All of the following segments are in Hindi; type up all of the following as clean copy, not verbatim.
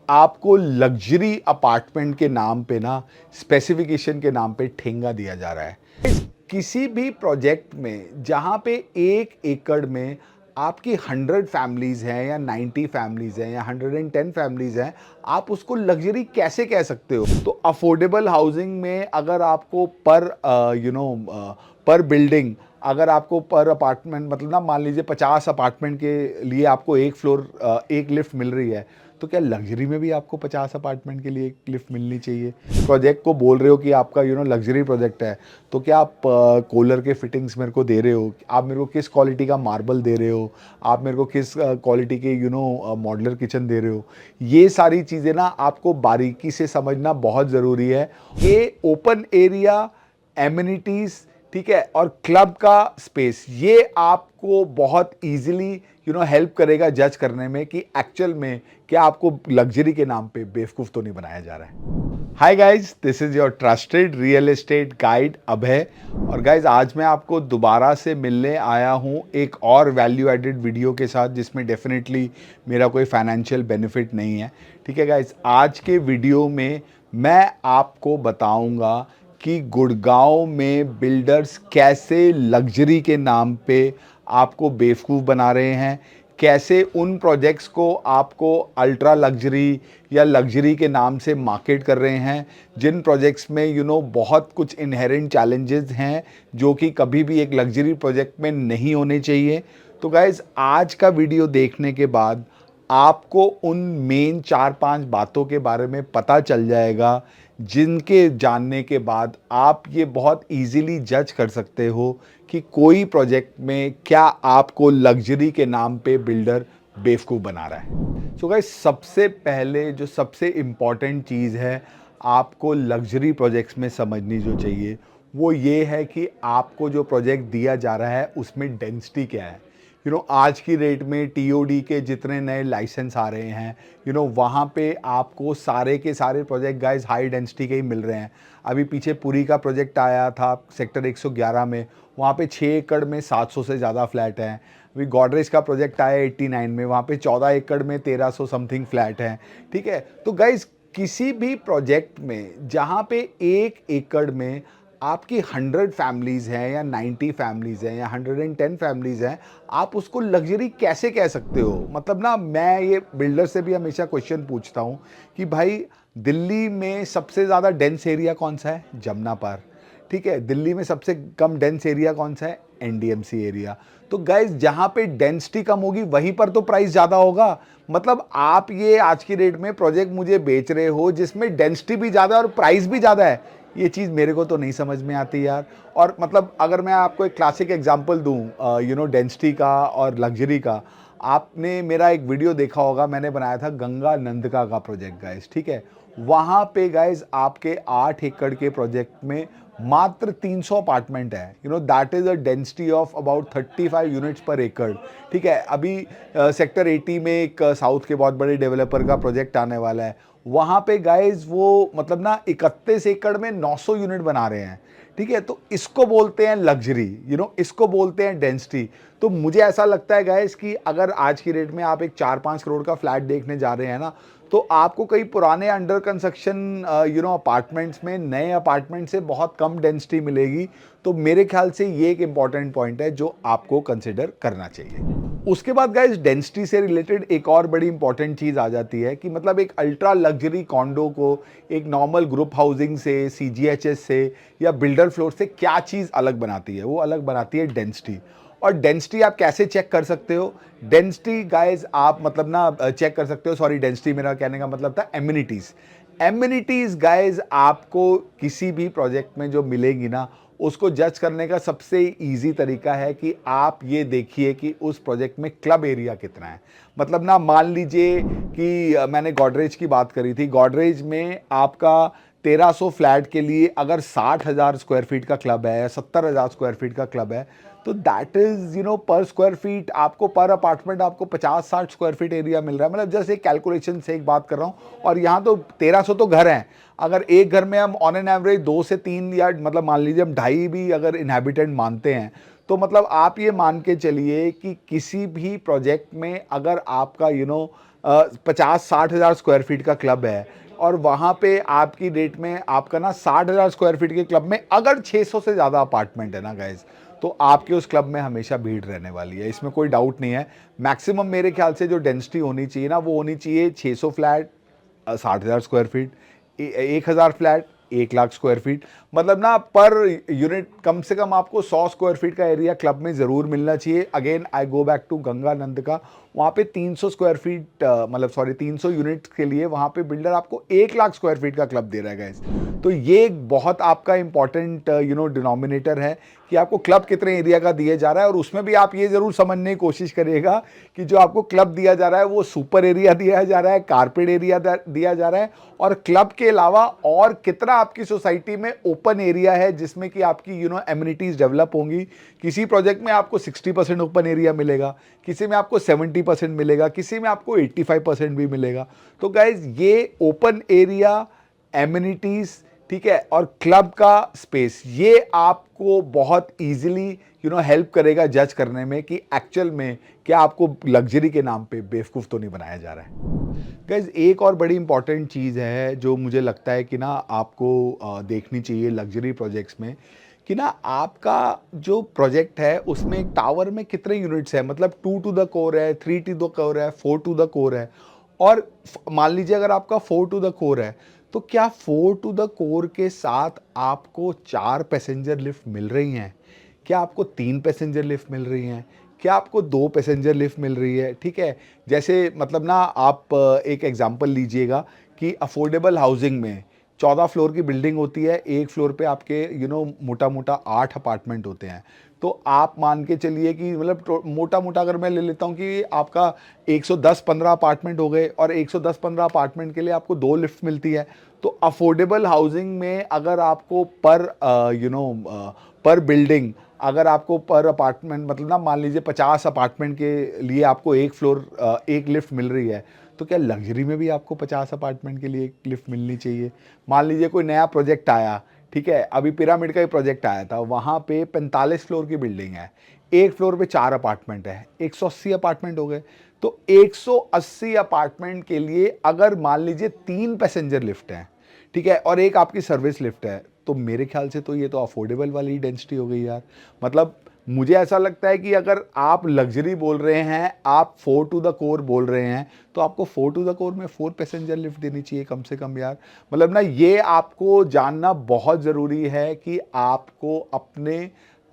आपको लग्जरी अपार्टमेंट के नाम पे ना स्पेसिफिकेशन के नाम पे ठेंगा दिया जा रहा है। किसी भी प्रोजेक्ट में जहाँ पे 1 एकड़ में आपकी 100 फैमिलीज हैं या 90 फैमिलीज हैं या 110 फैमिलीज हैं, आप उसको लग्जरी कैसे कह सकते हो? तो अफोर्डेबल हाउसिंग में अगर आपको पर बिल्डिंग, अगर आपको पर अपार्टमेंट मतलब ना मान लीजिए 50 अपार्टमेंट के लिए आपको एक फ्लोर एक लिफ्ट मिल रही है, तो क्या लग्जरी में भी आपको 50 अपार्टमेंट के लिए एक लिफ्ट मिलनी चाहिए? प्रोजेक्ट को बोल रहे हो कि आपका लग्जरी प्रोजेक्ट है, तो क्या आप कूलर के फिटिंग्स मेरे को दे रहे हो? आप मेरे को किस क्वालिटी का मार्बल दे रहे हो? आप मेरे को किस क्वालिटी के मॉड्यूलर किचन दे रहे हो? ये सारी चीज़ें ना आपको बारीकी से समझना बहुत ज़रूरी है। ये ओपन एरिया, एमिनिटीज़, ठीक है, और क्लब का स्पेस, ये आपको बहुत इजीली हेल्प करेगा जज करने में कि एक्चुअल में क्या आपको लग्जरी के नाम पे बेवकूफ़ तो नहीं बनाया जा रहा है। Hi guys, this is your trusted real estate guide Abhay. और गाइस, आज मैं आपको दोबारा से मिलने आया हूँ एक और वैल्यू एडेड वीडियो के साथ, जिसमें डेफिनेटली मेरा कोई फाइनेंशियल बेनिफिट नहीं है। ठीक है गाइस, आज के वीडियो में मैं आपको बताऊंगा कि गुड़गांव में बिल्डर्स कैसे लग्जरी के नाम पे आपको बेवकूफ़ बना रहे हैं, कैसे उन प्रोजेक्ट्स को आपको अल्ट्रा लग्जरी या लग्जरी के नाम से मार्केट कर रहे हैं, जिन प्रोजेक्ट्स में बहुत कुछ इनहेरेंट चैलेंजेस हैं जो कि कभी भी एक लग्जरी प्रोजेक्ट में नहीं होने चाहिए। तो गाइज़, आज का वीडियो देखने के बाद आपको उन मेन 4-5 बातों के बारे में पता चल जाएगा, जिनके जानने के बाद आप ये बहुत इजीली जज कर सकते हो कि कोई प्रोजेक्ट में क्या आपको लग्जरी के नाम पे बिल्डर बेवकूफ़ बना रहा है। सो गाइस, सबसे पहले जो सबसे इम्पॉर्टेंट चीज़ है आपको लग्जरी प्रोजेक्ट्स में समझनी जो चाहिए, वो ये है कि आपको जो प्रोजेक्ट दिया जा रहा है उसमें डेंसिटी क्या है। आज की डेट में टीओडी के जितने नए लाइसेंस आ रहे हैं, वहाँ पे आपको सारे के सारे प्रोजेक्ट गाइस हाई डेंसिटी के ही मिल रहे हैं। अभी पीछे पुरी का प्रोजेक्ट आया था सेक्टर 111 में, वहाँ पे 6 एकड़ में 700 से ज़्यादा फ्लैट हैं। अभी गोदरेज का प्रोजेक्ट आया 89 में, वहाँ पे 14 एकड़ में 1300 समथिंग फ्लैट हैं। ठीक है, तो गाइस, किसी भी प्रोजेक्ट में जहाँ पे 1 एकड़ में आपकी 100 फैमिलीज़ हैं या 90 फैमिलीज़ हैं या 110 फैमिलीज़ हैं, आप उसको लग्जरी कैसे कह सकते हो? मतलब ना, मैं ये बिल्डर से भी हमेशा क्वेश्चन पूछता हूँ कि भाई, दिल्ली में सबसे ज़्यादा डेंस एरिया कौन सा है? जमुना पार। ठीक है, दिल्ली में सबसे कम डेंस एरिया कौन सा है? NDMC area. तो गाइज, जहाँ पे डेंसिटी कम होगी वहीं पर तो प्राइस ज़्यादा होगा। मतलब आप ये आज की डेट में प्रोजेक्ट मुझे बेच रहे हो जिसमें डेंसिटी भी ज़्यादा है और प्राइस भी ज़्यादा है, ये चीज़ मेरे को तो नहीं समझ में आती यार। और मतलब अगर मैं आपको एक क्लासिक एग्जांपल दूं डेंसिटी का और लग्जरी का, आपने मेरा एक वीडियो देखा होगा, मैंने बनाया था गंगा नंदका का प्रोजेक्ट गाइस। ठीक है, वहाँ पे गाइस आपके 8 एकड़ के प्रोजेक्ट में मात्र 300 अपार्टमेंट है। That is a density of about 35 units पर एकड़। ठीक है, अभी सेक्टर 80 में एक साउथ के बहुत बड़े डेवलपर का प्रोजेक्ट आने वाला है, वहाँ पे गाइज वो मतलब ना 31 एकड़ में 900 यूनिट बना रहे हैं। ठीक है, तो इसको बोलते हैं लग्जरी, इसको बोलते हैं डेंसिटी। तो मुझे ऐसा लगता है गाइज कि अगर आज की रेट में आप एक 4-5 करोड़ का फ्लैट देखने जा रहे हैं ना, तो आपको कई पुराने अंडर कंस्ट्रक्शन अपार्टमेंट्स में नए अपार्टमेंट से बहुत कम डेंसिटी मिलेगी। तो मेरे ख्याल से ये एक इंपॉर्टेंट पॉइंट है जो आपको कंसिडर करना चाहिए। उसके बाद गाइस, डेंसिटी से रिलेटेड एक और बड़ी इंपॉर्टेंट चीज़ आ जाती है कि मतलब एक अल्ट्रा लग्जरी कॉन्डो को एक नॉर्मल ग्रुप हाउसिंग से, सीजीएचएस से या बिल्डर फ्लोर से क्या चीज़ अलग बनाती है? वो अलग बनाती है डेंसिटी। और डेंसिटी आप कैसे चेक कर सकते हो? डेंसिटी गाइस आप मतलब ना चेक कर सकते हो, सॉरी, डेंसिटी मेरा कहने का मतलब था एमिनिटीज़। एमिनिटीज़ गाइस आपको किसी भी प्रोजेक्ट में जो मिलेगी ना, उसको जज करने का सबसे इजी तरीका है कि आप ये देखिए कि उस प्रोजेक्ट में क्लब एरिया कितना है। मतलब ना, मान लीजिए कि मैंने गोदरेज की बात करी थी, गोदरेज में आपका 1300 फ्लैट के लिए अगर 60,000 स्क्वायर फीट का क्लब है या 70,000 स्क्वायर फीट का क्लब है, तो दैट इज पर स्क्वायर फीट आपको, पर अपार्टमेंट आपको 50-60 स्क्वायर फीट एरिया मिल रहा है। मतलब जैसे कैलकुलेशन से एक बात कर रहा हूँ, और यहाँ तो 1300 तो घर हैं। अगर एक घर में हम ऑन एन एवरेज 2 से 3 या मतलब मान लीजिए हम 2.5 भी अगर इनहैबिटेंट मानते हैं, तो मतलब आप ये मान के चलिए कि किसी भी प्रोजेक्ट में अगर आपका 50-60 हज़ार स्क्वायर फीट का क्लब है और वहाँ पे आपकी डेट में आपका ना 60 हज़ार स्क्वायर फीट के क्लब में अगर 600 से ज़्यादा अपार्टमेंट है ना गाइज, तो आपके उस क्लब में हमेशा भीड़ रहने वाली है, इसमें कोई डाउट नहीं है। मैक्सिमम मेरे ख्याल से जो डेंसिटी होनी चाहिए ना, वो होनी चाहिए 600 फ्लैट 60 हज़ार square feet, 1,000 flat 1 lakh square feet. मतलब ना पर यूनिट कम से कम आपको 100 स्क्वायर फीट का एरिया क्लब में ज़रूर मिलना चाहिए। Again I go back to Ganganand का, वहाँ पे 300 स्क्वायर फीट मतलब सॉरी 300 यूनिट के लिए वहाँ पे बिल्डर आपको 1 लाख स्क्वायर फीट का क्लब दे रहा है गाइस। तो ये एक बहुत आपका इंपॉर्टेंट डिनोमिनेटर है कि आपको क्लब कितने एरिया का दिया जा रहा है। और उसमें भी आप ये ज़रूर समझने की कोशिश करिएगा कि जो आपको क्लब दिया जा रहा है वो सुपर एरिया दिया जा रहा है, कारपेट एरिया दिया जा रहा है, और क्लब के अलावा और कितना आपकी सोसाइटी में ओपन एरिया है जिसमें कि आपकी एमिनिटीज़ डेवलप होंगी। किसी प्रोजेक्ट में आपको 60% ओपन एरिया मिलेगा, किसी में आपको 70% मिलेगा, किसी में आपको 85% भी मिलेगा। तो गाइज ये ओपन एरिया, एमिनिटीज़, ठीक है, और क्लब का स्पेस, ये आपको बहुत इजीली हेल्प करेगा जज करने में कि एक्चुअल में क्या आपको लग्जरी के नाम पे बेवकूफ़ तो नहीं बनाया जा रहा है। गाइज एक और बड़ी इंपॉर्टेंट चीज़ है जो मुझे लगता है कि ना आपको देखनी चाहिए लग्जरी प्रोजेक्ट्स में, कि ना आपका जो प्रोजेक्ट है उसमें टावर में कितने यूनिट्स है, मतलब 2 टू द कोर है, 3 टू द कोर है, 4 टू द कोर है। और मान लीजिए अगर आपका 4 टू द कोर है, तो क्या 4 टू द कोर के साथ आपको 4 पैसेंजर लिफ्ट मिल रही हैं? क्या आपको 3 पैसेंजर लिफ्ट मिल रही हैं? क्या आपको 2 पैसेंजर लिफ्ट मिल रही है? ठीक है, जैसे मतलब ना आप एक एग्जांपल लीजिएगा कि अफोर्डेबल हाउसिंग में 14 फ्लोर की बिल्डिंग होती है, एक फ्लोर पे आपके मोटा मोटा 8 अपार्टमेंट होते हैं। तो आप मान के चलिए कि मतलब मोटा मोटा अगर मैं ले लेता हूँ कि आपका 110-15 अपार्टमेंट हो गए, और 110-15 अपार्टमेंट के लिए आपको 2 लिफ्ट मिलती है। तो अफोर्डेबल हाउसिंग में अगर आपको पर बिल्डिंग, अगर आपको पर अपार्टमेंट मतलब ना मान लीजिए 50 अपार्टमेंट के लिए आपको एक लिफ्ट मिल रही है, तो क्या लग्जरी में भी आपको 50 अपार्टमेंट के लिए एक लिफ्ट मिलनी चाहिए? मान लीजिए कोई नया प्रोजेक्ट आया, ठीक है, अभी पिरामिड का ही प्रोजेक्ट आया था, वहाँ पे 45 फ्लोर की बिल्डिंग है, एक फ्लोर पे 4 अपार्टमेंट है, 180 अपार्टमेंट हो गए। तो 180 अपार्टमेंट के लिए अगर मान लीजिए 3 पैसेंजर लिफ्ट हैं, ठीक है, और एक आपकी सर्विस लिफ्ट है, तो मेरे ख्याल से तो ये तो अफोर्डेबल वाली डेंसिटी हो गई यार। मतलब मुझे ऐसा लगता है कि अगर आप लग्जरी बोल रहे हैं, आप 4 टू द कोर बोल रहे हैं, तो आपको 4 टू द कोर में 4 पैसेंजर लिफ्ट देनी चाहिए कम से कम यार। मतलब ना ये आपको जानना बहुत ज़रूरी है कि आपको अपने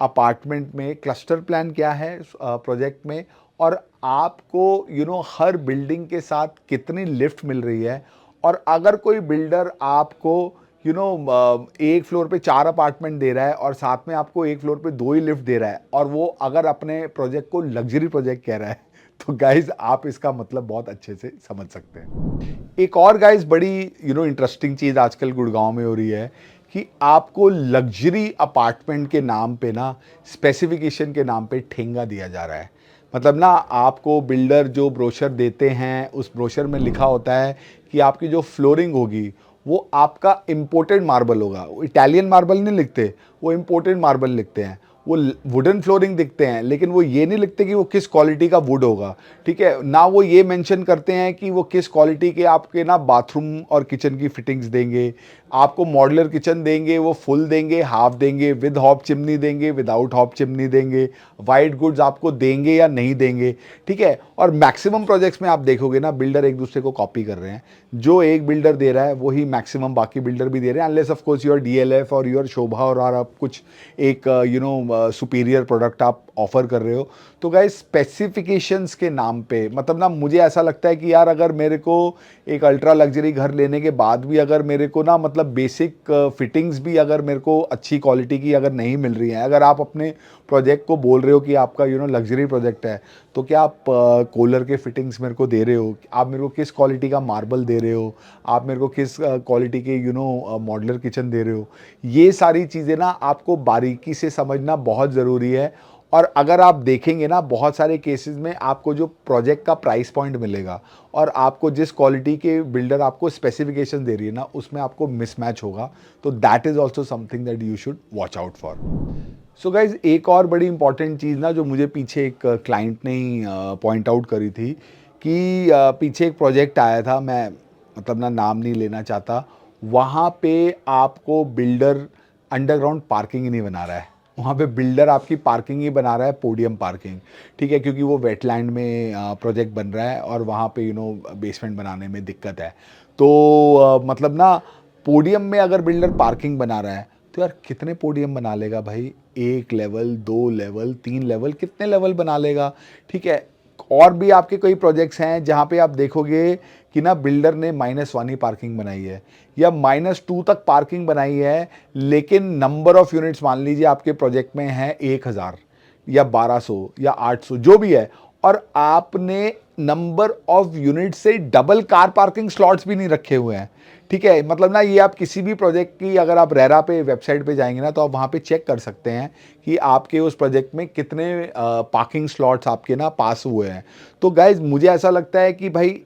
अपार्टमेंट में क्लस्टर प्लान क्या है प्रोजेक्ट में, और आपको हर बिल्डिंग के साथ कितनी लिफ्ट मिल रही है। और अगर कोई बिल्डर आपको एक फ्लोर पे 4 अपार्टमेंट दे रहा है और साथ में आपको एक फ्लोर पे 2 ही लिफ्ट दे रहा है, और वो अगर अपने प्रोजेक्ट को लग्जरी प्रोजेक्ट कह रहा है, तो गाइज आप इसका मतलब बहुत अच्छे से समझ सकते हैं। एक और गाइज बड़ी इंटरेस्टिंग चीज़ आजकल गुड़गांव में हो रही है कि आपको लग्जरी अपार्टमेंट के नाम पे ना, स्पेसिफिकेशन के नाम पे ठेंगा दिया जा रहा है। मतलब ना आपको बिल्डर जो ब्रोशर देते हैं, उस ब्रोशर में लिखा होता है कि आपकी जो फ्लोरिंग होगी वो आपका इम्पोर्टेड मार्बल होगा। वो इटालियन मार्बल नहीं लिखते, वो इम्पोर्टेड मार्बल लिखते हैं। वो वुडन फ्लोरिंग दिखते हैं, लेकिन वो ये नहीं लिखते कि वो किस क्वालिटी का वुड होगा, ठीक है ना। वो ये मेंशन करते हैं कि वो किस क्वालिटी के आपके ना बाथरूम और किचन की फिटिंग्स देंगे। आपको मॉड्यूलर किचन देंगे, वो फुल देंगे, हाफ देंगे, विद हॉप चिमनी देंगे, विदाउट हॉप चिमनी देंगे, वाइट गुड्स आपको देंगे या नहीं देंगे, ठीक है। और मैक्सिमम प्रोजेक्ट्स में आप देखोगे ना, बिल्डर एक दूसरे को कॉपी कर रहे हैं। जो एक बिल्डर दे रहा है वही मैक्सिमम बाकी बिल्डर भी दे रहे हैं, unless of course your DLF और योर शोभा और आप कुछ एक सुपीरियर प्रोडक्ट आप ऑफर कर रहे हो। तो गाइस स्पेसिफिकेशंस के नाम पे मतलब ना मुझे ऐसा लगता है कि यार अगर मेरे को एक अल्ट्रा लग्जरी घर लेने के बाद भी अगर मेरे को ना मतलब बेसिक फिटिंग्स भी अगर मेरे को अच्छी क्वालिटी की अगर नहीं मिल रही हैं, अगर आप अपने प्रोजेक्ट को बोल रहे हो कि आपका लग्जरी प्रोजेक्ट है, तो क्या आप कूलर के फिटिंग्स मेरे को दे रहे हो, आप मेरे को किस क्वालिटी का मार्बल दे रहे हो, आप मेरे को किस क्वालिटी के मॉड्यूलर किचन दे रहे हो, ये सारी चीज़ें ना आपको बारीकी से समझना बहुत ज़रूरी है। और अगर आप देखेंगे ना बहुत सारे केसेस में आपको जो प्रोजेक्ट का प्राइस पॉइंट मिलेगा और आपको जिस क्वालिटी के बिल्डर आपको स्पेसिफिकेशन दे रही है ना, उसमें आपको मिसमैच होगा। तो that is also something that you should watch out for. So guys एक और बड़ी इंपॉर्टेंट चीज़ ना जो मुझे पीछे एक क्लाइंट ने ही पॉइंट आउट करी थी कि पीछे एक प्रोजेक्ट आया था, मैं मतलब ना नाम नहीं लेना चाहता, वहाँ पे आपको बिल्डर अंडरग्राउंड पार्किंग ही नहीं बना रहा है। वहाँ पे बिल्डर आपकी पार्किंग ही बना रहा है, पोडियम पार्किंग, ठीक है, क्योंकि वो वेटलैंड में प्रोजेक्ट बन रहा है और वहाँ पे बेसमेंट बनाने में दिक्कत है। तो मतलब ना पोडियम में अगर बिल्डर पार्किंग बना रहा है तो यार कितने पोडियम बना लेगा भाई, 1 लेवल, 2 लेवल, 3 लेवल, कितने लेवल बना लेगा, ठीक है। और भी आपके कई प्रोजेक्ट्स हैं जहाँ पे आप देखोगे कि ना बिल्डर ने -1 ही पार्किंग बनाई है या -2 तक पार्किंग बनाई है, लेकिन नंबर ऑफ यूनिट्स मान लीजिए आपके प्रोजेक्ट में है 1000 या 1200 या 800 जो भी है, और आपने नंबर ऑफ यूनिट से डबल कार पार्किंग स्लॉट्स भी नहीं रखे हुए हैं, ठीक है। मतलब ना ये आप किसी भी प्रोजेक्ट की, अगर आप रेरा पे वेबसाइट पे जाएंगे ना तो आप वहाँ पे चेक कर सकते हैं कि आपके उस प्रोजेक्ट में कितने पार्किंग स्लॉट्स आपके ना पास हुए हैं। तो गाइज मुझे ऐसा लगता है कि भाई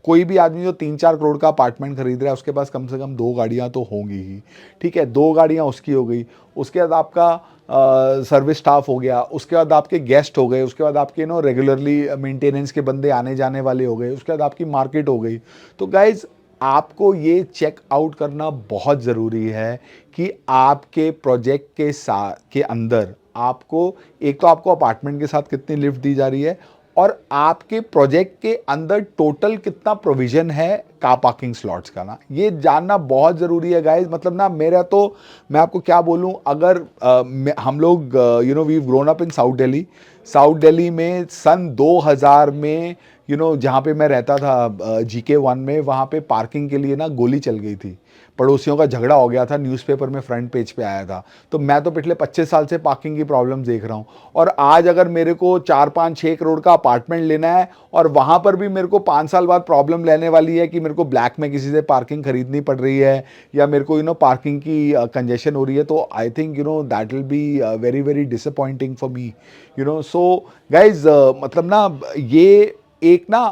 कोई भी आदमी जो 3-4 करोड़ का अपार्टमेंट खरीद रहा है उसके पास कम से कम 2 गाड़ियाँ तो होंगी ही, ठीक है। 2 गाड़ियाँ उसकी हो गई, उसके बाद आपका सर्विस स्टाफ हो गया, उसके बाद आपके गेस्ट हो गए, उसके बाद आपके रेगुलरली मेंटेनेंस के बंदे आने जाने वाले हो गए, उसके बाद आपकी मार्केट हो गई। तो गाइज आपको ये चेक आउट करना बहुत ज़रूरी है कि आपके प्रोजेक्ट के साथ के अंदर आपको, एक तो आपको अपार्टमेंट के साथ कितनी लिफ्ट दी जा रही है और आपके प्रोजेक्ट के अंदर टोटल कितना प्रोविजन है कार पार्किंग स्लॉट्स का, ना ये जानना बहुत ज़रूरी है गाइज। मतलब ना मेरा तो, मैं आपको क्या बोलूँ, अगर हम लोग we grown up in south Delhi में सन 2000 में जहाँ पे मैं रहता था GK1 में, वहाँ पे पार्किंग के लिए ना गोली चल गई थी, पड़ोसियों का झगड़ा हो गया था, न्यूज़पेपर में फ्रंट पेज पे आया था। तो मैं तो पिछले 25 साल से पार्किंग की प्रॉब्लम देख रहा हूँ, और आज अगर मेरे को 4-5-6 करोड़ का अपार्टमेंट लेना है और वहाँ पर भी मेरे को 5 साल बाद प्रॉब्लम लेने वाली है कि मेरे को ब्लैक में किसी से पार्किंग खरीदनी पड़ रही है या मेरे को पार्किंग की कंजेशन हो रही है, तो I think that will be very very disappointing for me, so guys मतलब ना ये एक ना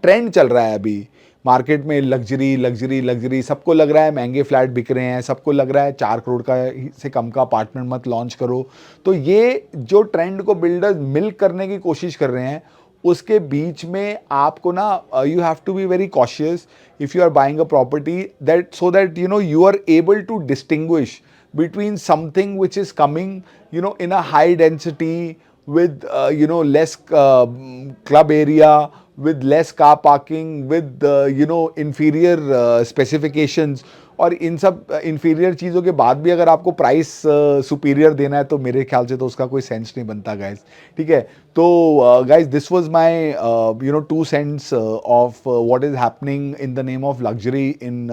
ट्रेंड चल रहा है अभी मार्केट में, लग्जरी लग्जरी लग्जरी, सबको लग रहा है महंगे फ्लैट बिक रहे हैं, सबको लग रहा है 4 करोड़ का से कम का अपार्टमेंट मत लॉन्च करो। तो ये जो ट्रेंड को बिल्डर्स मिल्क करने की कोशिश कर रहे हैं, उसके बीच में आपको ना you have to be very cautious if you are buying a property, that so that you are able to distinguish between something which is coming in a high density with less club area, with less car parking, with inferior specifications, और इन सब inferior चीज़ों के बाद भी अगर आपको प्राइस सुपीरियर देना है तो मेरे ख्याल से तो उसका कोई सेंस नहीं बनता गाइज, ठीक है। तो guys this was my 2 cents of what is happening in the name of luxury in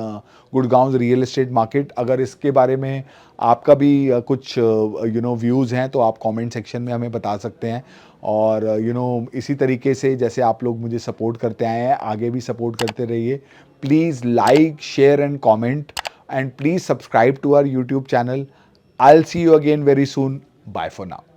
Gurgaon real estate market. अगर इसके बारे में आपका भी कुछ व्यूज़ हैं तो आप कमेंट सेक्शन में हमें बता सकते हैं, और इसी तरीके से जैसे आप लोग मुझे सपोर्ट करते आए हैं आगे भी सपोर्ट करते रहिए। Please like, share and comment, and please subscribe to our YouTube channel. I will see you again very soon. Bye for now.